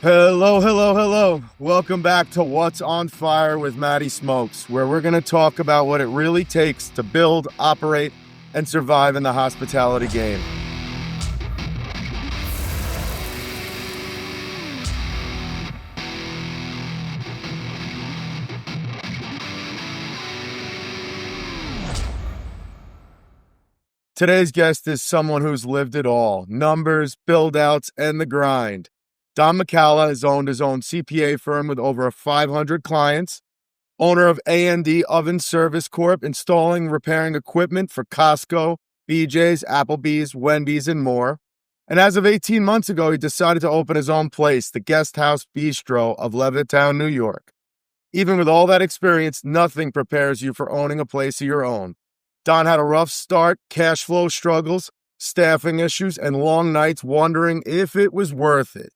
Hello, hello, hello. Welcome back to What's on Fire with Matty Smokes, where we're going to talk about what it really takes to build, operate, and survive in the hospitality game. Today's guest is someone who's lived it all: numbers, buildouts, and the grind. Don McCalla has owned his own CPA firm with over 500 clients, owner of A&D Oven Service Corp, installing and repairing equipment for Costco, BJ's, Applebee's, Wendy's, and more. And as of 18 months ago, he decided to open his own place, the Guest House Bistro of Levittown, New York. Even with all that experience, nothing prepares you for owning a place of your own. Don had a rough start, cash flow struggles, staffing issues, and long nights wondering if it was worth it.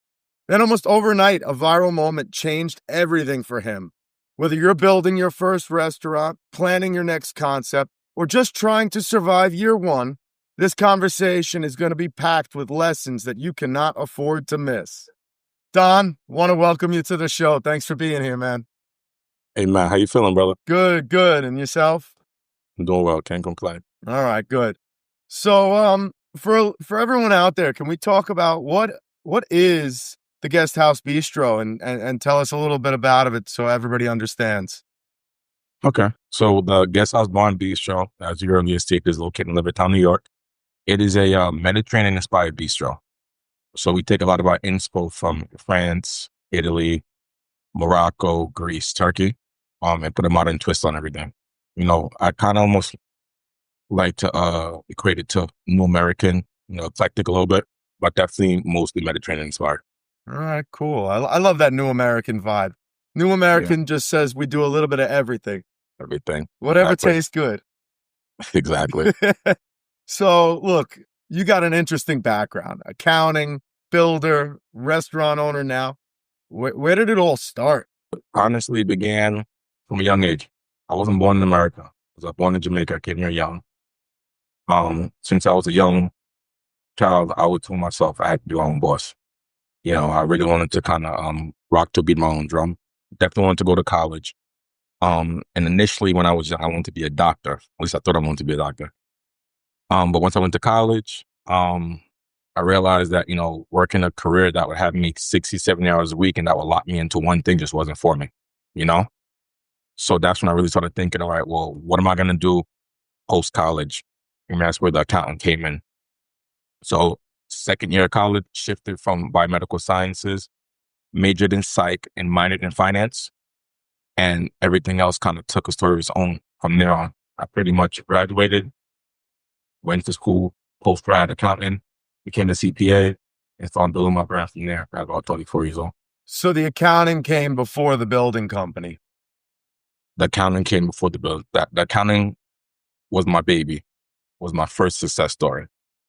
Then almost overnight, a viral moment changed everything for him. Whether you're building your first restaurant, planning your next concept, or just trying to survive year one, this conversation is going to be packed with lessons that you cannot afford to miss. Don, want to welcome you to the show. Thanks for being here, man. Hey, man, how you feeling, brother? Good, good. And yourself? I'm doing well. Can't complain. All right, good. So, for everyone out there, can we talk about what is the Guest House Bistro and tell us a little bit about it so everybody understands? Okay. So the Guest House Bar and Bistro, as you earlier stated, is located in Levittown, New York. It is a Mediterranean-inspired bistro. So we take a lot of our inspo from France, Italy, Morocco, Greece, Turkey, and put a modern twist on everything. You know, I kind of almost like to equate it to New American, eclectic a little bit, but definitely mostly Mediterranean-inspired. All right, cool. I love that New American vibe. New American just says we do a little bit of everything. Everything. Whatever Exactly. tastes good. Exactly. So, look, you got an interesting background: accounting, builder, restaurant owner now. Where did it all start? Honestly, began from a young age. I wasn't born in America. I was born in Jamaica. I came here young. Since I was a young child, I would tell myself I had to be my own boss. I really wanted to kind of rock to beat my own drum. Definitely wanted to go to college. And initially, when I was young, I wanted to be a doctor. At least I thought I wanted to be a doctor. But once I went to college, I realized that, working a career that would have me 60, 70 hours a week and that would lock me into one thing just wasn't for me, you know? So that's when I really started thinking, all right, well, what am I going to do post-college? And that's where the accountant came in. So second year of college, shifted from biomedical sciences, majored in psych and minored in finance. And everything else kind of took a story of its own from there on. I pretty much graduated, went to school, post-grad accounting, became a CPA, and started building my brand from there at about 24 years old. So the accounting came before the building company. The accounting came before the build. The accounting was my baby, was my first success story.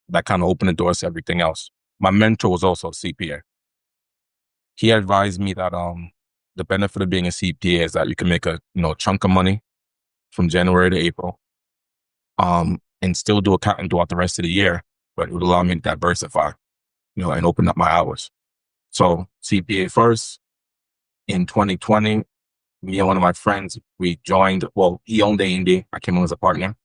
That kind of opened the doors to everything else. My mentor was also a CPA. He advised me that the benefit of being a CPA is that you can make a chunk of money from January to April, and still do accounting throughout the rest of the year, but it would allow me to diversify, and open up my hours. So CPA first. In 2020, me and one of my friends, we joined. Well, he owned A&D. I came on as a partner.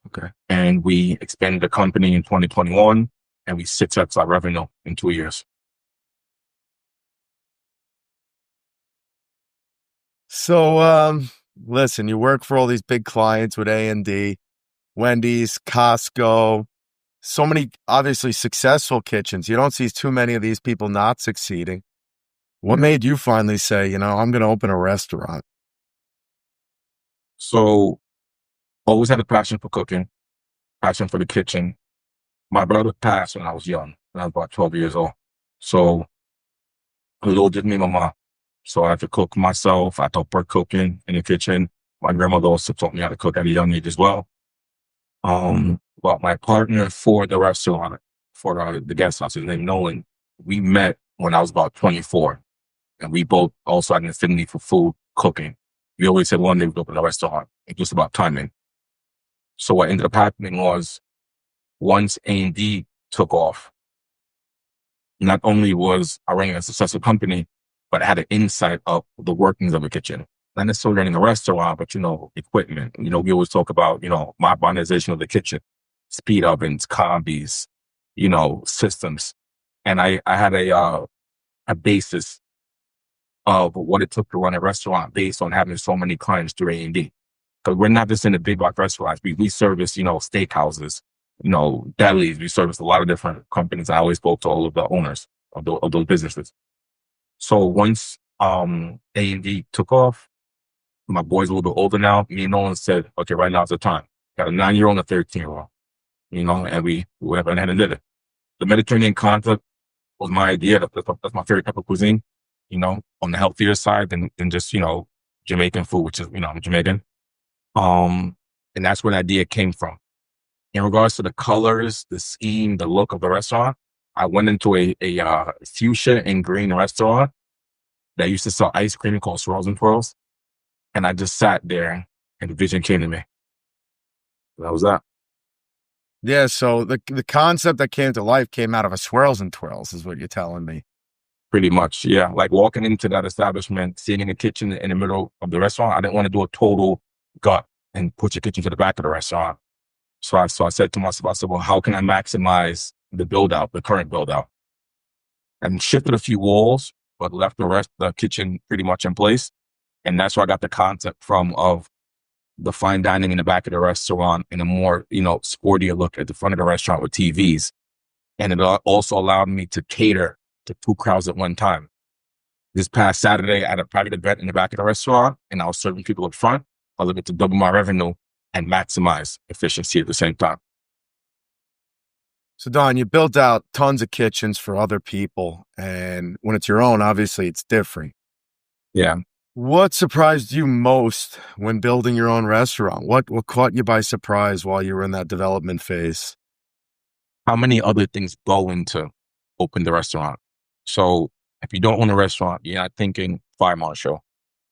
Okay. And we expanded the company in 2021, and we 6x our revenue in 2 years. So, listen, you work for all these big clients with A&D, Wendy's, Costco, so many obviously successful kitchens. You don't see too many of these people not succeeding. What made you finally say, I'm going to open a restaurant? So always had a passion for cooking, passion for the kitchen. My brother passed when I was young, when I was about 12 years old. So a little did me, mama. So I had to cook myself. I taught her cooking in the kitchen. My grandmother also taught me how to cook at a young age as well. But my partner for the restaurant, for the guest house, his name Nolan, we met when I was about 24. And we both also had an affinity for food, cooking. We always said one day we'd open a restaurant. It's just about timing. So what ended up happening was once A&D took off, not only was I running a successful company, but I had an insight of the workings of a kitchen. Not necessarily running a restaurant, but, equipment. We always talk about, modernization of the kitchen, speed ovens, combis, systems. And I had a basis of what it took to run a restaurant based on having so many clients through A&D. Because we're not just in the big box restaurants. We service, steakhouses, delis. We service a lot of different companies. I always spoke to all of the owners of those businesses. So once A&D took off, my boy's a little bit older now. Me and Nolan said, okay, right now is the time. Got a 9-year-old and a 13-year-old, and we went ahead and did it. The Mediterranean concept was my idea. That's my favorite type of cuisine, on the healthier side than just, Jamaican food, which is, I'm Jamaican. And that's where the idea came from. In regards to the colors, the scheme, the look of the restaurant, I went into a fuchsia and green restaurant that used to sell ice cream called Swirls and Twirls. And I just sat there and the vision came to me. That was that. Yeah, so the concept that came to life came out of a Swirls and Twirls is what you're telling me. Pretty much, yeah. Like walking into that establishment, sitting in the kitchen in the middle of the restaurant, I didn't want to do a total gut and put your kitchen to the back of the restaurant. So I said to myself, well, how can I maximize the build-out, the current build-out? And shifted a few walls, but left the rest of the kitchen pretty much in place. And that's where I got the concept from of the fine dining in the back of the restaurant and a more, sportier look at the front of the restaurant with TVs. And it also allowed me to cater to 2 crowds at one time. This past Saturday, I had a private event in the back of the restaurant and I was serving people up front. I was able to double my revenue and maximize efficiency at the same time. So Don, you built out tons of kitchens for other people. And when it's your own, obviously it's different. Yeah. What surprised you most when building your own restaurant? What caught you by surprise while you were in that development phase? How many other things go into open the restaurant? So if you don't own a restaurant, you're not thinking fire marshal,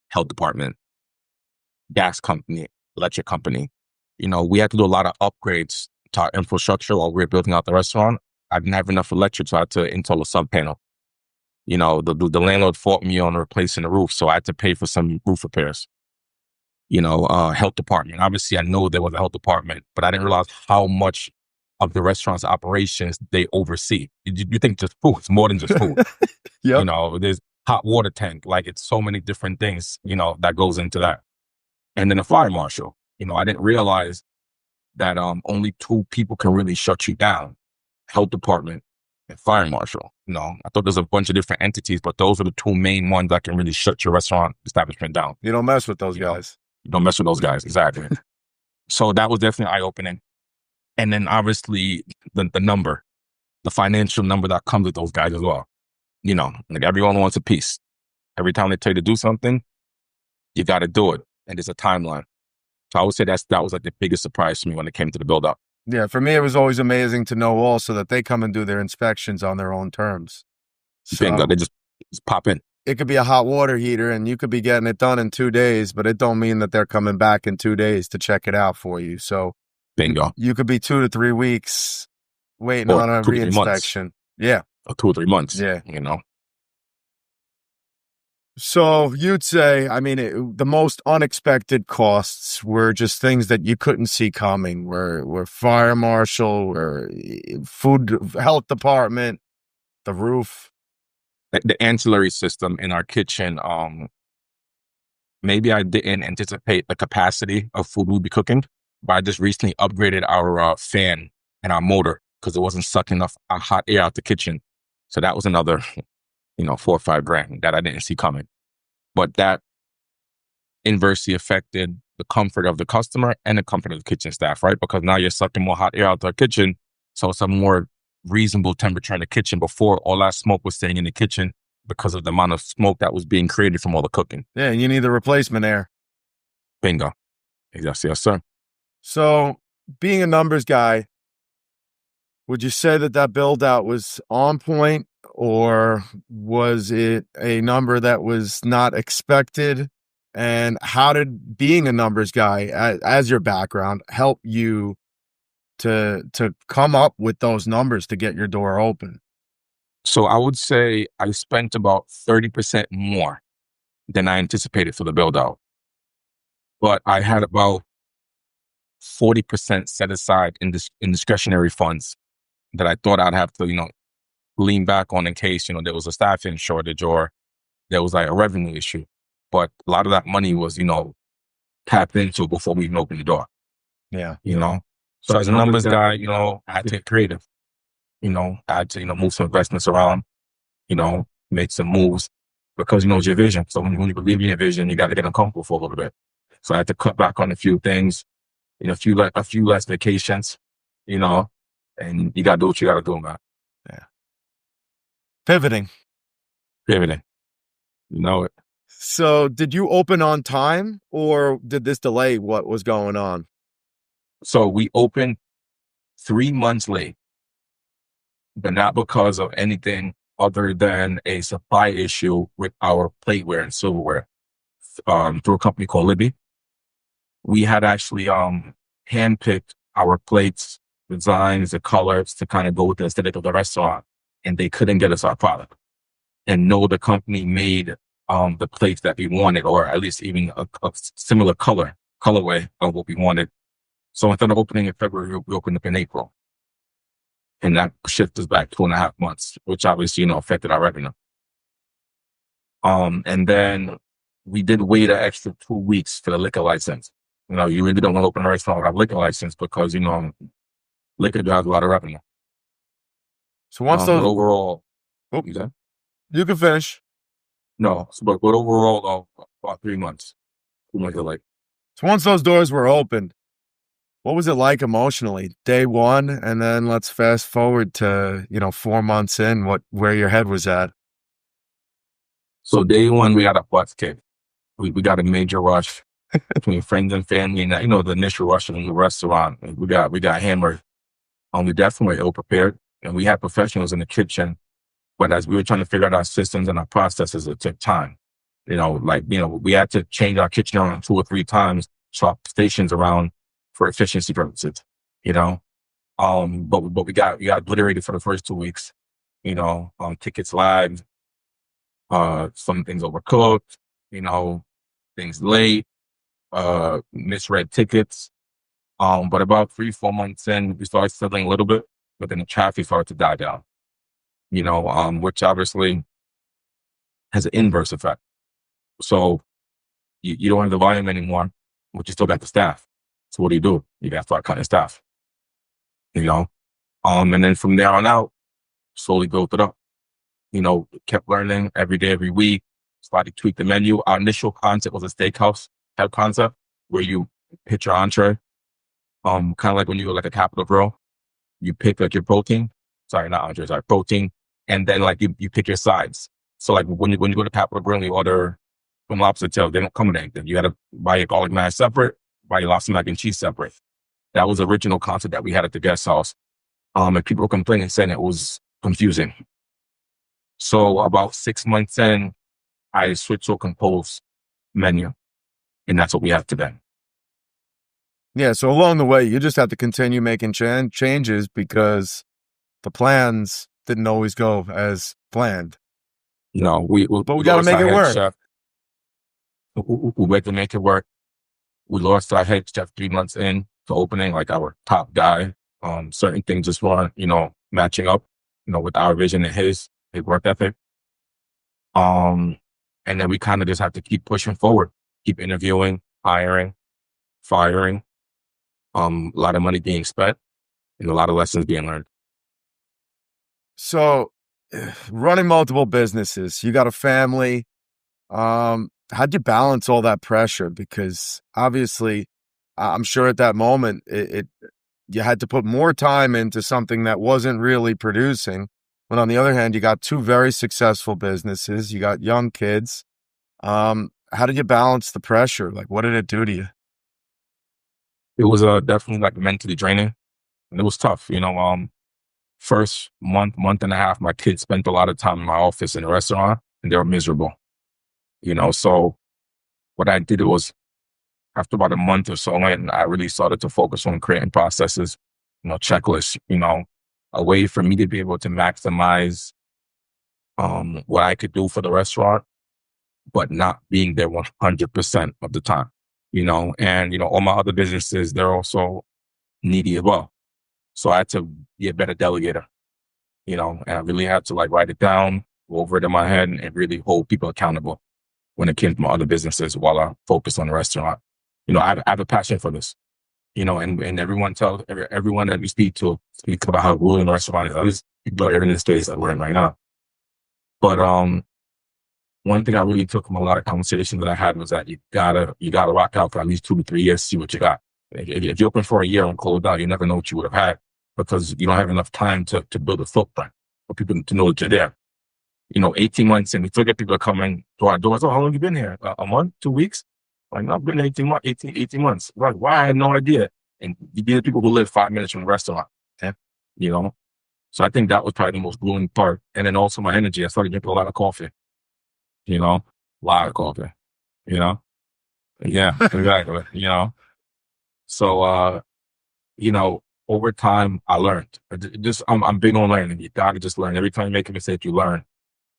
health department, gas company, electric company. We had to do a lot of upgrades to our infrastructure while we were building out the restaurant. I didn't have enough electric, so I had to install a sub panel. The landlord fought me on replacing the roof, so I had to pay for some roof repairs. Health department. Obviously, I know there was a health department, but I didn't realize how much of the restaurant's operations they oversee. You think just food? It's more than just food. Yep. There's hot water tank. Like it's so many different things, that goes into that. And then a fire marshal. I didn't realize that only 2 people can really shut you down: health department and fire marshal. I thought there's a bunch of different entities, but those are the 2 main ones that can really shut your restaurant establishment down. You don't mess with those guys. You don't mess with those guys, exactly. So that was definitely eye-opening. And then obviously the number, the financial number that comes with those guys as well. Like everyone wants a piece. Every time they tell you to do something, you got to do it. And there's a timeline. So I would say that was like the biggest surprise to me when it came to the build up. Yeah, for me, it was always amazing to know also that they come and do their inspections on their own terms. So Bingo, they just pop in. It could be a hot water heater and you could be getting it done in 2 days, but it don't mean that they're coming back in 2 days to check it out for you. So bingo, you could be 2 to 3 weeks waiting on a reinspection. Yeah. Or 2 or 3 months. Yeah. So you'd say, the most unexpected costs were just things that you couldn't see coming, were fire marshal, or food, health department, the roof. The ancillary system in our kitchen, maybe I didn't anticipate the capacity of food we'd be cooking, but I just recently upgraded our fan and our motor because it wasn't sucking enough hot air out the kitchen. So that was another, $4 or $5 grand that I didn't see coming. But that inversely affected the comfort of the customer and the comfort of the kitchen staff, right? Because now you're sucking more hot air out the kitchen. So it's a more reasonable temperature in the kitchen. Before, all that smoke was staying in the kitchen because of the amount of smoke that was being created from all the cooking. Yeah, and you need the replacement air. Bingo. Yes, sir. So being a numbers guy, would you say that build out was on point, or was it a number that was not expected? And how did being a numbers guy, as your background, help you to come up with those numbers to get your door open? So I would say I spent about 30% more than I anticipated for the build out, but I had about 40% set aside in discretionary funds that I thought I'd have to, lean back on in case, there was a staffing shortage or there was like a revenue issue. But a lot of that money was, tapped into before we even opened the door, Yeah. you know? So as a numbers guy, I had to get creative, I had to, move some investments around, make some moves because, it's your vision. So when you believe in your vision, you got to get uncomfortable for a little bit. So I had to cut back on a few things, a few less vacations, and you got to do what you got to do, man. Yeah. Pivoting. Pivoting. You know it. So did you open on time or did this delay what was going on? So we opened 3 months late, but not because of anything other than a supply issue with our plateware and silverware through a company called Libby. We had actually handpicked our plates, designs, the colors to kind of go with the aesthetic of the restaurant, and they couldn't get us our product. And no, the company made the plates that we wanted, or at least even a similar colorway of what we wanted. So instead of opening in February, we opened up in April. And that shifted us back 2.5 months, which obviously, affected our revenue. And then we did wait an extra 2 weeks for the liquor license. You really don't want to open a restaurant without a liquor license because, liquor drives a lot of revenue. So once those but overall, you can finish. No, but overall, about 3 months. Like. So once those doors were opened, what was it like emotionally? Day one, and then let's fast forward to 4 months in. Where your head was at? So day one, we got a butts kick. We got a major rush between friends and family, and the initial rush in the restaurant. We got hammered. We definitely were ill prepared, and we had professionals in the kitchen. But as we were trying to figure out our systems and our processes, it took time. We had to change our kitchen around 2 or 3 times, swap stations around for efficiency purposes, but we got obliterated for the first 2 weeks, tickets lagged, some things overcooked, things late, misread tickets. But about 3-4 months in, we started settling a little bit, but then the traffic started to die down, which obviously has an inverse effect. So you don't have the volume anymore, but you still got the staff. So what do? You got to start cutting staff, and then from there on out, slowly built it up, kept learning every day, every week, slightly tweaked the menu. Our initial concept was a steakhouse type concept where you pitch your entree, kind of like when you go like a Capital Grill, you pick like your protein, protein, and then like you pick your sides. So like when you go to Capital Grill and you order from lobster tail, they don't come with anything. You got to buy your garlic mash separate, buy your lobster mac and cheese separate. That was the original concept that we had at the guest house. And people were complaining, saying it was confusing. So about 6 months in, I switched to a composed menu, and that's what we have today. Yeah, so along the way, you just have to continue making changes because the plans didn't always go as planned. But we got to make it work. Chef. We had to make it work. We lost our head chef 3 months in to opening, like our top guy. Certain things just weren't, matching up, with our vision and his work ethic. And then we kind of just have to keep pushing forward, keep interviewing, hiring, firing. A lot of money being spent and a lot of lessons being learned. So running multiple businesses, you got a family. How'd you balance all that pressure? Because obviously, I'm sure at that moment, you had to put more time into something that wasn't really producing. But on the other hand, you got 2 very successful businesses. You got young kids. How did you balance the pressure? Like, what did it do to you? It was definitely like mentally draining, and it was tough. First month and a half, my kids spent a lot of time in my office in the restaurant, and they were miserable. So what I did was, after about a month or so in, I really started to focus on creating processes, checklists, a way for me to be able to maximize what I could do for the restaurant, but not being there 100% of the time, and, all my other businesses, they're also needy as well. So I had to be a better delegator, and I really had to like write it down, go over it in my head, and really hold people accountable when it came to my other businesses while I focus on the restaurant. I have a passion for this, and everyone that we speak about how ruling the restaurant is. At least people are in the space that we're in right now. But one thing I really took from a lot of conversations that I had was that you gotta rock out for at least 2 to 3 years, see what you got. If you're open for a year and close out, you never know what you would have had because you don't have enough time to build a footprint for people to know that you're there. 18 months, and we forget people are coming to our doors. Oh, how long have you been here? A month, 2 weeks? Like, no, I've been 18 months. Like, why? I had no idea. And these are people who live 5 minutes from the restaurant. Yeah. So I think that was probably the most grueling part. And then also my energy. I started drinking a lot of coffee. A lot of coffee. Yeah, exactly. So, over time, I learned. I'm big on learning. You gotta just learn. Every time you make a mistake, you learn.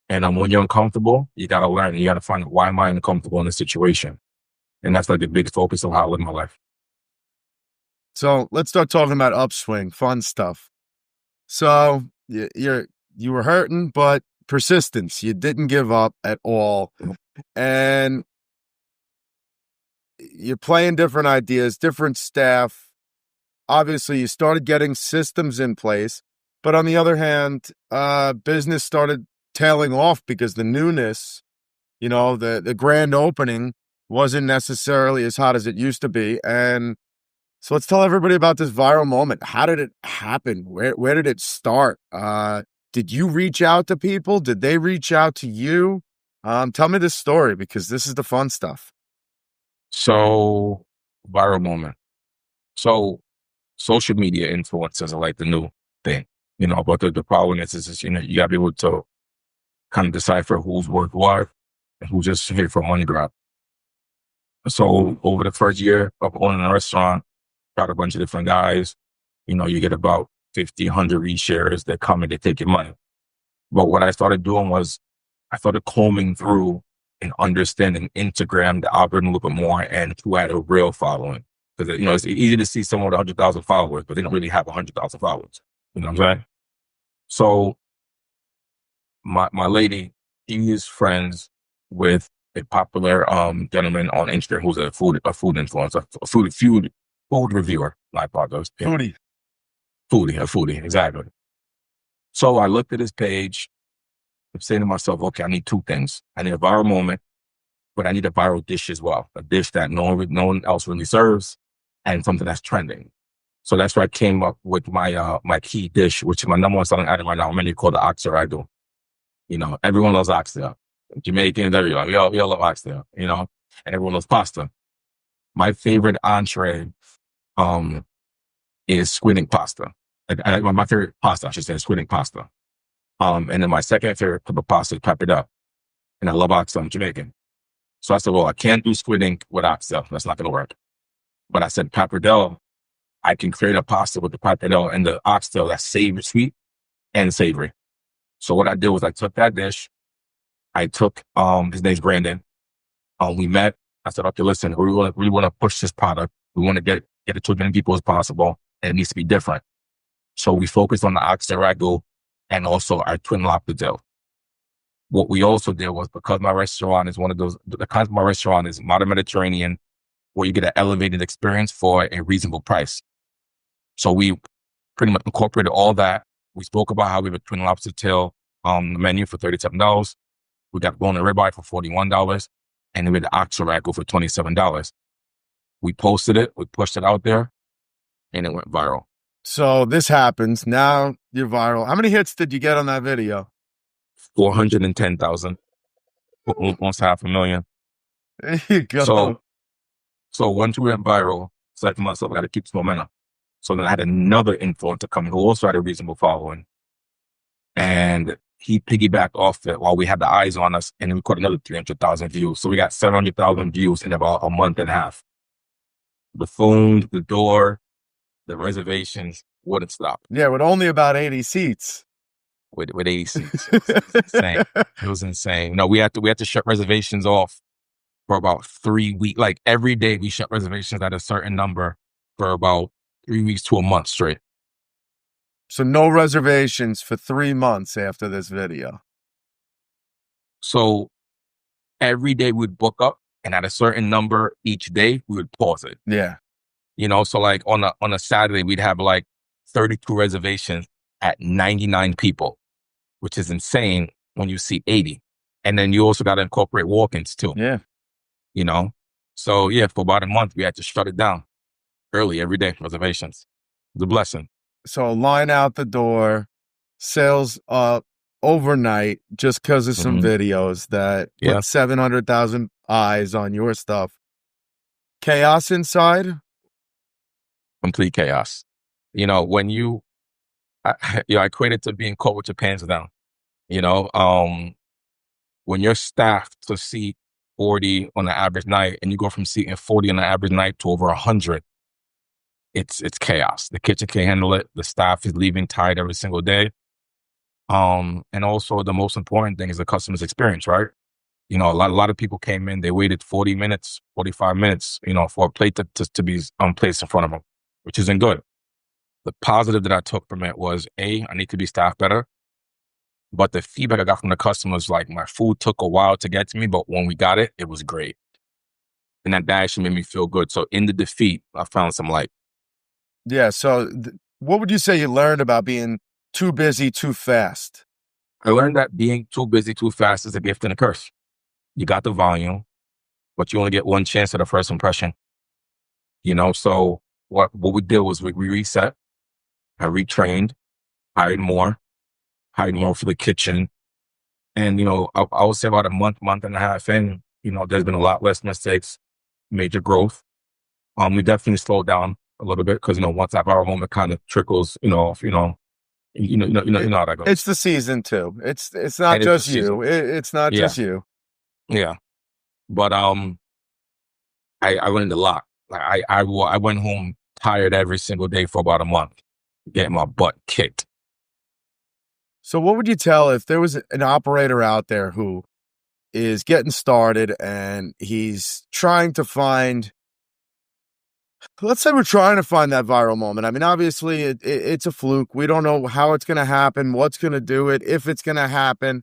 And when you're uncomfortable, you gotta learn. You gotta find out, why am I uncomfortable in this situation? And that's like the big focus of how I live my life. So let's start talking about upswing, fun stuff. So you were hurting, but persistence. You didn't give up at all, and you're playing different ideas, different staff. Obviously, you started getting systems in place, but on the other hand, business started tailing off because the newness, the grand opening wasn't necessarily as hot as it used to be. And so let's tell everybody about this viral moment. How did it happen? Where did it start? Did you reach out to people? Did they reach out to you? Tell me this story because this is the fun stuff. So, viral moment. So, social media influencers are like the new thing, but the problem is you gotta be able to kind of decipher who's worth what and who's just here for money grab. So over the first year of owning a restaurant, got a bunch of different guys, you get about 50, 100 reshares that come and they take your money. But what I started doing was I started combing through and understanding Instagram, the algorithm a little bit more, and who had a real following. Because, it's easy to see someone with 100,000 followers, but they don't really have 100,000 followers. You know what I'm saying? So my lady, she is friends with a popular gentleman on Instagram who's a food influencer, a food reviewer. I apologize. Foodie. A foodie, exactly. So I looked at his page. I'm saying to myself, okay, I need two things. I need a viral moment, but I need a viral dish as well. A dish that no one else really serves and something that's trending. So that's where I came up with my my key dish, which is my number one selling item right now, a menu called the oxtail ragu. Everyone loves oxtail. Jamaicans, everyone. We all love oxtail, and everyone loves pasta. My favorite entree is squid ink pasta. My favorite pasta, I should say, is squid ink pasta. And then my second favorite type of pasta is pappardelle. And I love oxtail. I'm Jamaican. So I said, well, I can't do squid ink with oxtail. That's not going to work. But I said, pappardelle, I can create a pasta with the pappardelle and the oxtail that's sweet and savory. So what I did was I took that dish. I took, his name's Brandon. We met. I said, okay, listen, we want to push this product. We want to get it to as many people as possible. And it needs to be different. So we focused on the oxtail ragu and also our twin lobster dill. What we also did was, because my restaurant is the kinds of my restaurant is modern Mediterranean, where you get an elevated experience for a reasonable price. So we pretty much incorporated all that. We spoke about how we have a twin lobster tail on the menu for $37. We got bone and ribeye for $41, and we had the oxtail ragu for $27. We posted it, we pushed it out there, and it went viral. So this happens. Now you're viral. How many hits did you get on that video? 410,000, almost 500,000. There you go. So once we went viral, I said to myself, I got to keep this momentum. So then I had another influencer come who also had a reasonable following. And he piggybacked off it while we had the eyes on us, and then we caught another 300,000 views. So we got 700,000 views in about a month and a half. The phone, the door, the reservations wouldn't stop. Yeah, with only about 80 seats. with 80 seats. It was insane. It was insane. No, we had to shut reservations off for about 3 weeks. Like every day we shut reservations at a certain number for about 3 weeks to a month straight. So no reservations for 3 months after this video. So every day we'd book up, and at a certain number each day we would pause it. Yeah. So like on a Saturday we'd have like 32 reservations at 99 people, which is insane when you see 80. And then you also got to incorporate walk-ins too. Yeah. So yeah, for about a month we had to shut it down early every day, reservations. It was a blessing. So line out the door, sales up overnight just because of some videos that put 700,000 eyes on your stuff. Chaos inside? Complete chaos. When I equate it to being caught with your pants down. When you're staffed to seat 40 on the average night and you go from seating 40 on the average night to over 100, it's chaos. The kitchen can't handle it. The staff is leaving tired every single day. And also the most important thing is the customer's experience, right? A lot of people came in, they waited 40 minutes, 45 minutes, for a plate to be placed in front of them, which isn't good. The positive that I took from it was, I need to be staffed better. But the feedback I got from the customers, like my food took a while to get to me, but when we got it, it was great. And that actually made me feel good. So in the defeat, I found some light. Yeah. So what would you say you learned about being too busy, too fast? I learned that being too busy, too fast is a gift and a curse. You got the volume, but you only get one chance at a first impression. So what we did was we reset, I retrained, hired more for the kitchen. And, I would say about a month and a half in, there's been a lot less mistakes, major growth. We definitely slowed down a little bit because, once that viral moment kind of trickles, off, you know how that goes. It's the season too. It's not just you. It's not just you. Yeah. But I learned a lot. Like I went home tired every single day for about a month, getting my butt kicked. So what would you tell if there was an operator out there who is getting started and he's trying to find, let's say we're trying to find that viral moment. I mean, obviously it's a fluke. We don't know how it's going to happen, what's going to do it, if it's going to happen.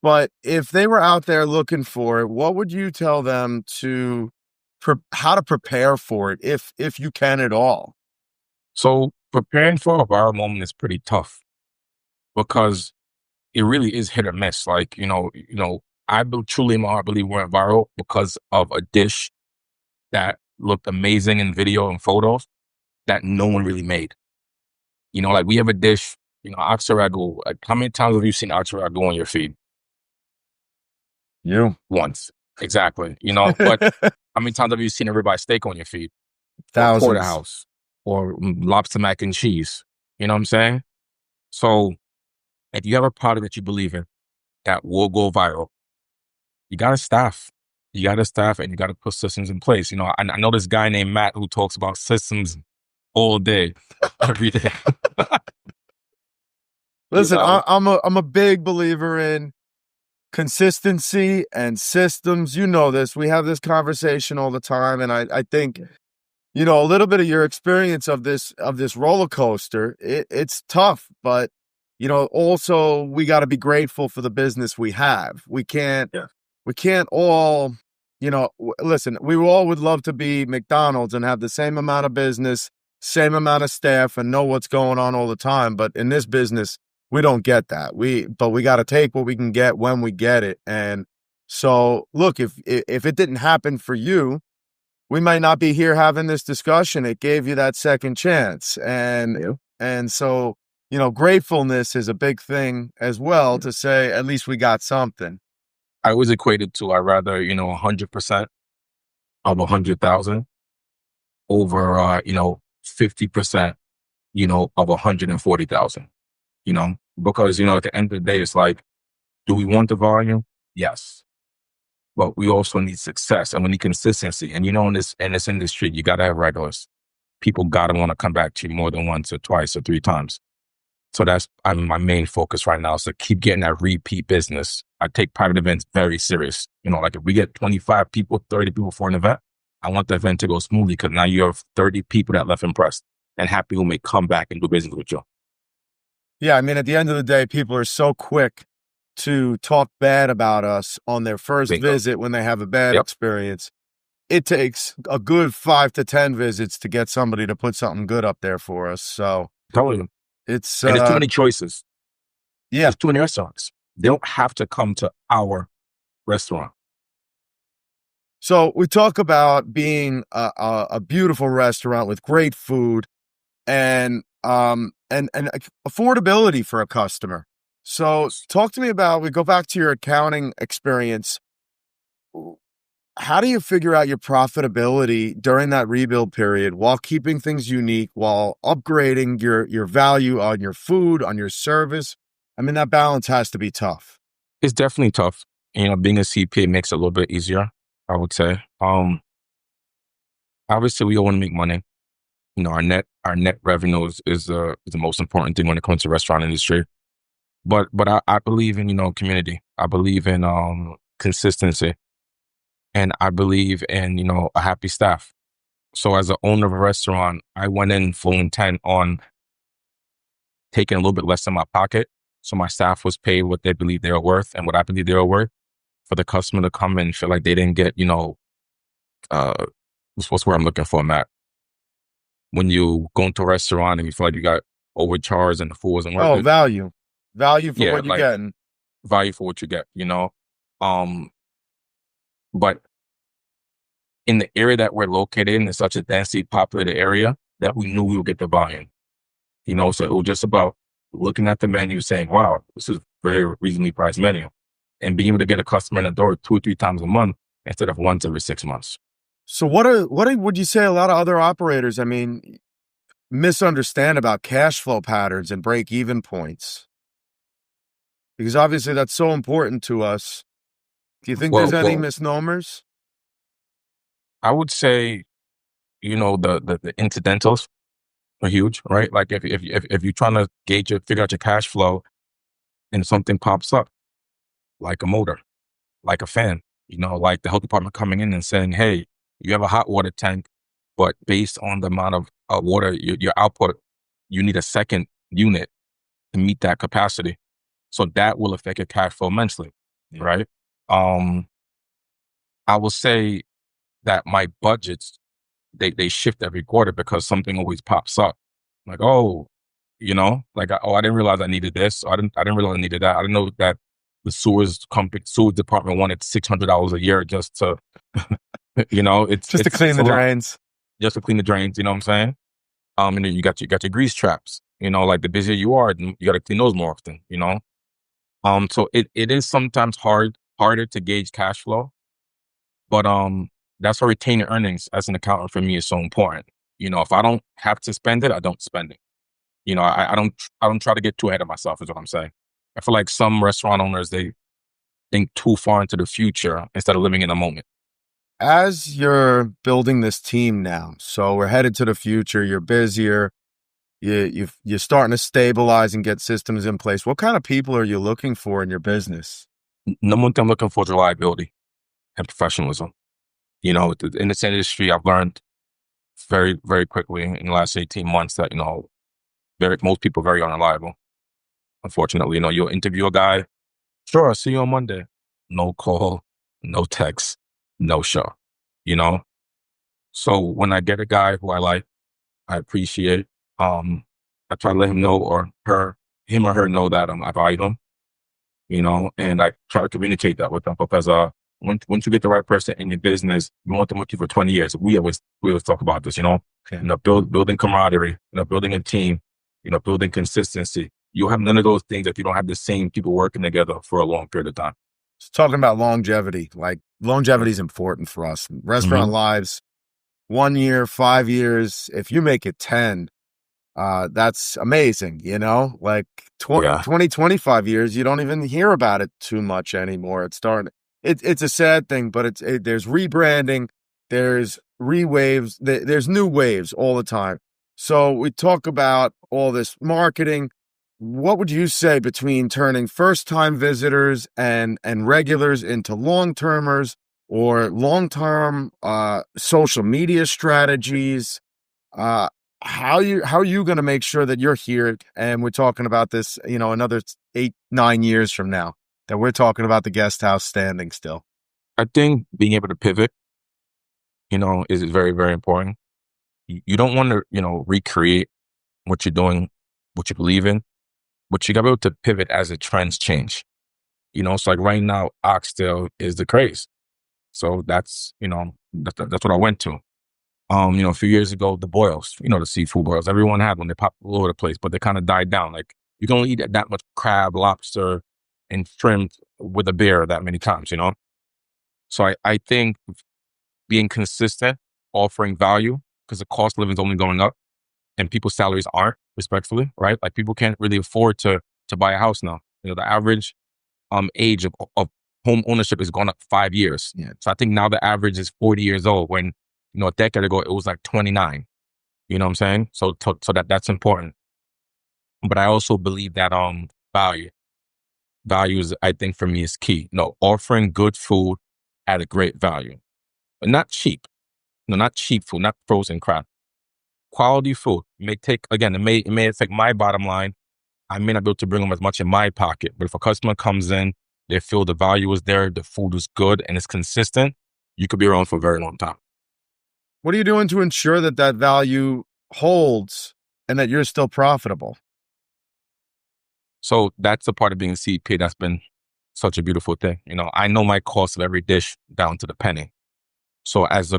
But if they were out there looking for it, what would you tell them how to prepare for it, if you can at all? So preparing for a viral moment is pretty tough because it really is hit or miss. Like, I truly in my heart believe we went viral because of a dish that looked amazing in video and photos that no one really made. Like we have a dish, oxtail ragu. Like, how many times have you seen oxtail ragu on your feed? You. Once. Exactly. But how many times have you seen a ribeye steak on your feed? Thousands. Or porterhouse or lobster mac and cheese. You know what I'm saying? So if you have a product that you believe in that will go viral, you got to staff. You got to staff and you got to put systems in place. I know this guy named Matt who talks about systems all day, every day. Listen, I'm a big believer in consistency and systems. You know this. We have this conversation all the time, and I think a little bit of your experience of this roller coaster. It's tough, but also we got to be grateful for the business we have. We can't all. Listen, we all would love to be McDonald's and have the same amount of business, same amount of staff, and know what's going on all the time. But in this business, we don't get that. But we got to take what we can get when we get it. And so, look, if it didn't happen for you, we might not be here having this discussion. It gave you that second chance, and so gratefulness is a big thing as well. To say at least we got something. I always equated to, I'd rather 100% of 100,000 over 50% of 140,000. Because at the end of the day, it's like, do we want the volume? Yes, but we also need success and we need consistency. And in this industry, you got to have regulars. People got to want to come back to you more than once or twice or three times. So that's my main focus right now. So keep getting that repeat business. I take private events very serious. Like if we get 25 people, 30 people for an event, I want the event to go smoothly because now you have 30 people that left impressed and happy who may come back and do business with you. Yeah, I mean, at the end of the day, people are so quick to talk bad about us on their first Bingo. visit when they have a bad Yep. experience. It takes a good 5 to 10 visits to get somebody to put something good up there for us. So Totally. it's, And there's too many choices. yeah. There's too many restaurants. They don't have to come to our restaurant. So we talk about being a beautiful restaurant with great food and affordability for a customer. So talk to me about, we go back to your accounting experience. How do you figure out your profitability during that rebuild period while keeping things unique, while upgrading your value on your food, on your service? I mean, that balance has to be tough. It's definitely tough. Being a CPA makes it a little bit easier, I would say. Obviously we all want to make money. Our net revenue is the most important thing when it comes to restaurant industry. But I believe in, community. I believe in consistency. And I believe in, a happy staff. So as an owner of a restaurant, I went in full intent on taking a little bit less in my pocket. So my staff was paid what they believe they were worth and what I believe they were worth, for the customer to come in and feel like they didn't get, what's where I'm looking for, Matt. When you go into a restaurant and you feel like you got overcharged and the food wasn't worth Oh, it. value for Yeah, what you're getting. Value for what you get, But in the area that we're located in, it's such a densely populated area that we knew we would get the volume. So it was just about looking at the menu saying, wow, this is a very reasonably priced menu, and being able to get a customer in the door 2 or 3 times a month instead of once every 6 months. So would you say a lot of other operators, I mean, misunderstand about cash flow patterns and break even points? Because obviously that's so important to us. Do you think there's any misnomers? I would say, the incidentals are huge, right? Like if you're trying to figure out your cash flow and something pops up, like a motor, like a fan, like the health department coming in and saying, hey, you have a hot water tank, but based on the amount of water, your output, you need a second unit to meet that capacity. So that will affect your cash flow immensely, right? I will say that my budgets, they shift every quarter because something always pops up. Like, oh, I didn't realize I needed this. Or I didn't realize I needed that. I didn't know that the sewers department wanted $600 a year just to, Just to clean the drains. Just to clean the drains. You know what I'm saying? And then you got your grease traps. Like the busier you are, you got to clean those more often. So it is sometimes harder to gauge cash flow, but that's why retaining earnings as an accountant for me is so important. If I don't have to spend it, I don't spend it. I don't try to get too ahead of myself, is what I'm saying. I feel like some restaurant owners, they think too far into the future instead of living in the moment. As you're building this team now, so we're headed to the future, you're busier, you're starting to stabilize and get systems in place. What kind of people are you looking for in your business? Number one thing I'm looking for is reliability and professionalism. In this industry, I've learned very, very quickly in the last 18 months that, most people are very unreliable. Unfortunately, you'll interview a guy. Sure, I'll see you on Monday. No call, no text, no show, So when I get a guy who I like, I appreciate, I try to let him know him or her know that I value them, and I try to communicate that with them because once you get the right person in your business, you want them with you for 20 years. We always talk about this, building camaraderie, building a team, building consistency. You'll have none of those things if you don't have the same people working together for a long period of time. Just talking about longevity, like longevity is important for us. Restaurant lives, 1 year, 5 years. If you make it 10, that's amazing. Like 20, 25 years, you don't even hear about it too much anymore. It's a sad thing, but there's rebranding, there's rewaves, there's new waves all the time. So we talk about all this marketing. what would you say between turning first-time visitors and regulars into long-termers or long-term social media strategies? Uh, how are you going to make sure that you're here and we're talking about this, another 8, 9 years from now, that we're talking about the guest house standing still? I think being able to pivot, is very, very important. You don't want to, recreate what you're doing, what you believe in, but you got to be able to pivot as the trends change. It's like right now, oxtail is the craze. So that's what I went to. A few years ago, the boils, the seafood boils, everyone had when they popped all over the place, but they kind of died down. Like you can only eat that much crab, lobster, and shrimp with a beer that many times. So I think being consistent, offering value, because the cost of living is only going up and people's salaries aren't, respectfully, right? Like people can't really afford to buy a house now. The average age of home ownership has gone up 5 years. Yeah. So I think now the average is 40 years old when, a decade ago it was like 29. You know what I'm saying? So that's important. But I also believe that values, I think for me is key. Offering good food at a great value, but not cheap. No, not cheap food, not frozen crap. Quality food it may affect my bottom line. I may not be able to bring them as much in my pocket, but if a customer comes in, they feel the value is there, the food is good, and it's consistent, you could be around for a very long time. What are you doing to ensure that that value holds and that you're still profitable? So that's a part of being a CPA that's been such a beautiful thing. I know my cost of every dish down to the penny. So as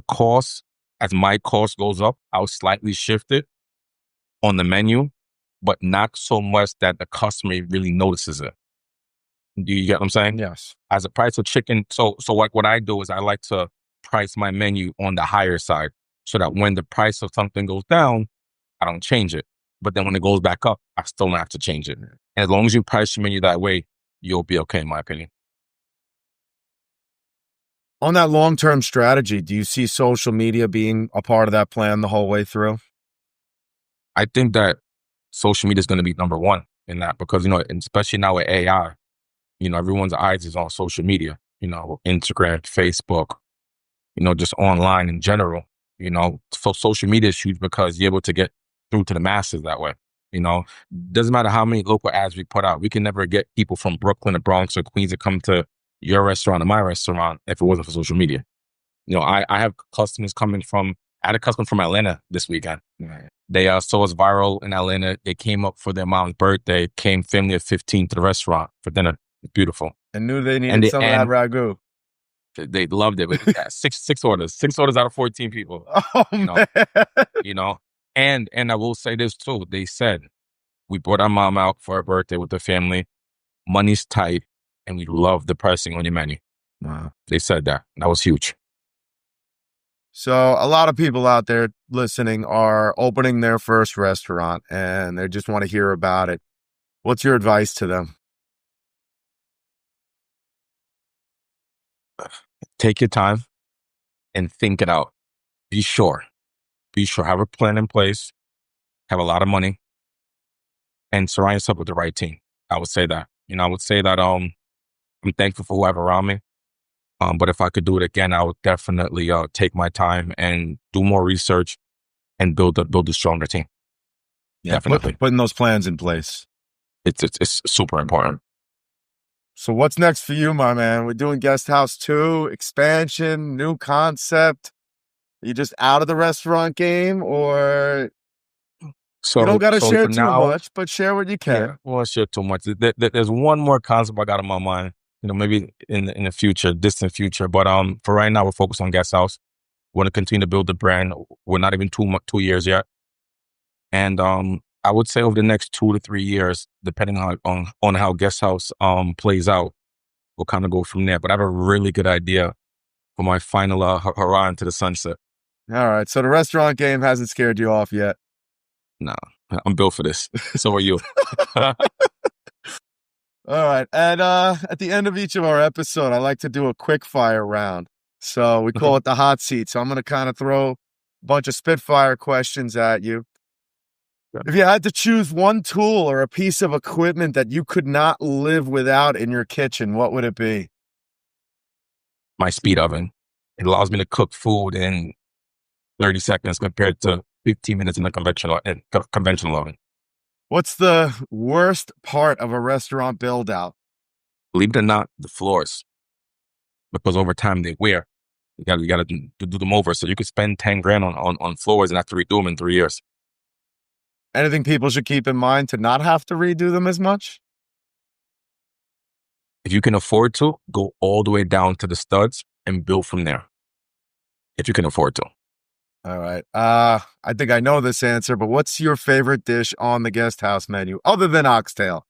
my cost goes up, I'll slightly shift it on the menu, but not so much that the customer really notices it. Do you get what I'm saying? Yes. As a price of chicken, so what I do is I like to price my menu on the higher side so that when the price of something goes down, I don't change it. But then when it goes back up, I still don't have to change it. And as long as you price your menu that way, you'll be okay, in my opinion. On that long-term strategy, do you see social media being a part of that plan the whole way through? I think that social media is going to be number one in that because, and especially now with AI, everyone's eyes is on social media, Instagram, Facebook, just online in general, so social media is huge because you're able to get through to the masses that way. Doesn't matter how many local ads we put out. We can never get people from Brooklyn or Bronx or Queens to come to your restaurant or my restaurant if it wasn't for social media. I have customers I had a customer from Atlanta this weekend. Right. They saw us viral in Atlanta. They came up for their mom's birthday, came family of 15 to the restaurant for dinner. It's beautiful. And knew they needed some of that ragu. They loved it. But yeah, six orders out of 14 people. Oh, man. And I will say this too. They said, we brought our mom out for her birthday with the family. Money's tight, and we love the pricing on your menu. Wow. They said that. That was huge. So a lot of people out there listening are opening their first restaurant and they just want to hear about it. What's your advice to them? Take your time and think it out. Be sure. Have a plan in place. Have a lot of money. And surround yourself with the right team. I would say that. I'm thankful for who I have around me. But if I could do it again, I would definitely take my time and do more research and build a stronger team. Yeah, definitely. Putting those plans in place. It's super important. So what's next for you, my man? We're doing Guest House 2, expansion, new concept. Are you just out of the restaurant game, or so you don't got to share too now, much, but share what you can. Yeah, I won't share too much. There's one more concept I got in my mind, maybe in the future, distant future. But for right now, we're focused on Guest House. We want to continue to build the brand. We're not even 2 years yet. And I would say over the next 2 to 3 years, depending on how Guest House plays out, we'll kind of go from there. But I have a really good idea for my final hurrah into the sunset. All right. So the restaurant game hasn't scared you off yet. No, I'm built for this. So are you. All right. And at the end of each of our episode, I like to do a quick fire round. So we call it the hot seat. So I'm going to kind of throw a bunch of spitfire questions at you. If you had to choose one tool or a piece of equipment that you could not live without in your kitchen, what would it be? My speed oven. It allows me to cook food in 30 seconds compared to 15 minutes in the conventional oven. What's the worst part of a restaurant build out? Believe it or not, the floors, because over time they wear. You got to do them over. So you could spend 10 grand on floors and have to redo them in 3 years. Anything people should keep in mind to not have to redo them as much? If you can afford to, go all the way down to the studs and build from there. If you can afford to. All right. I think I know this answer, but what's your favorite dish on the guest house menu other than oxtail?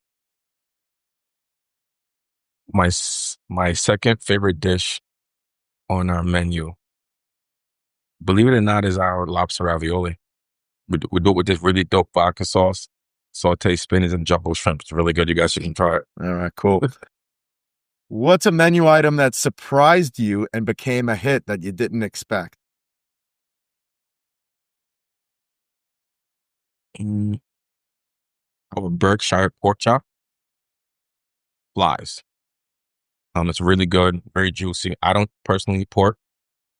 My second favorite dish on our menu, believe it or not, is our lobster ravioli. We do it with this really dope vodka sauce, sauteed spinach, and jumbo shrimp. It's really good. You guys should try it. All right, cool. What's a menu item that surprised you and became a hit that you didn't expect? Our Berkshire pork chop flies. It's really good, very juicy. I don't personally eat pork,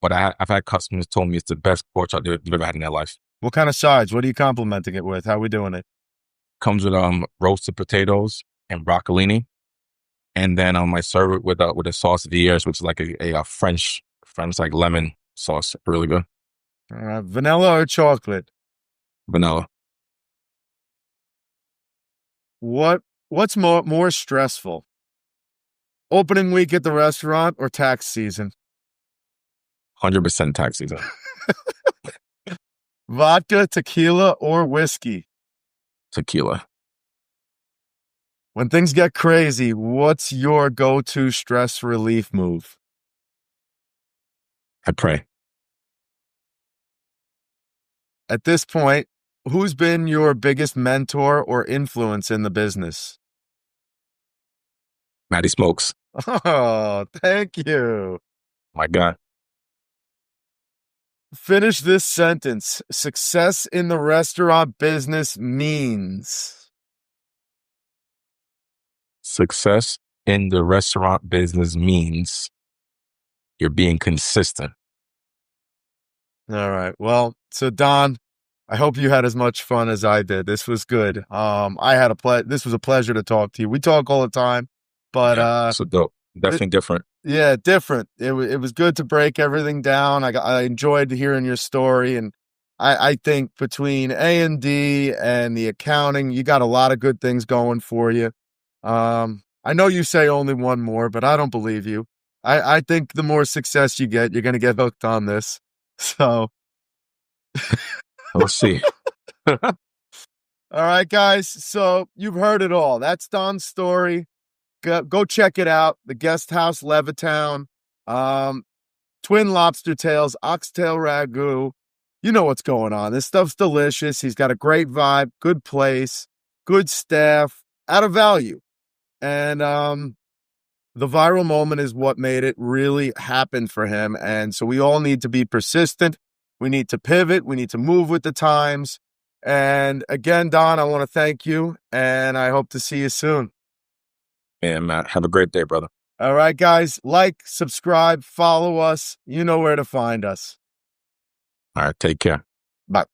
but I've had customers told me it's the best pork chop they've ever had in their life. What kind of sides? What are you complimenting it with? How are we doing it? Comes with roasted potatoes and broccolini, and then I serve it with a sauce vierge, which is like a French like lemon sauce. Really good. Vanilla or chocolate? Vanilla. What's more stressful? Opening week at the restaurant or tax season? 100% tax season. Vodka, tequila, or whiskey? Tequila. When things get crazy, what's your go-to stress relief move? I pray. At this point, who's been your biggest mentor or influence in the business? Matty Smokes. Oh, thank you. My God. Finish this sentence. Success in the restaurant business means. Success in the restaurant business means you're being consistent. All right. Well, so Don, I hope you had as much fun as I did. This was good. This was a pleasure to talk to you. We talk all the time, but so dope. Definitely different. Yeah, different. It was good to break everything down. I enjoyed hearing your story, and I think between A&D and the accounting, you got a lot of good things going for you. I know you say only one more, but I don't believe you. I think the more success you get, you're going to get hooked on this. So we'll see. All right, guys. So you've heard it all. That's Don's story. Go check it out. The Guest House, Levittown. Twin lobster tails, oxtail ragu. You know what's going on. This stuff's delicious. He's got a great vibe, good place, good staff, at a value. And the viral moment is what made it really happen for him. And so we all need to be persistent. We need to pivot. We need to move with the times. And again, Don, I want to thank you, and I hope to see you soon. Yeah, Matt. Have a great day, brother. All right, guys. Like, subscribe, follow us. You know where to find us. All right. Take care. Bye.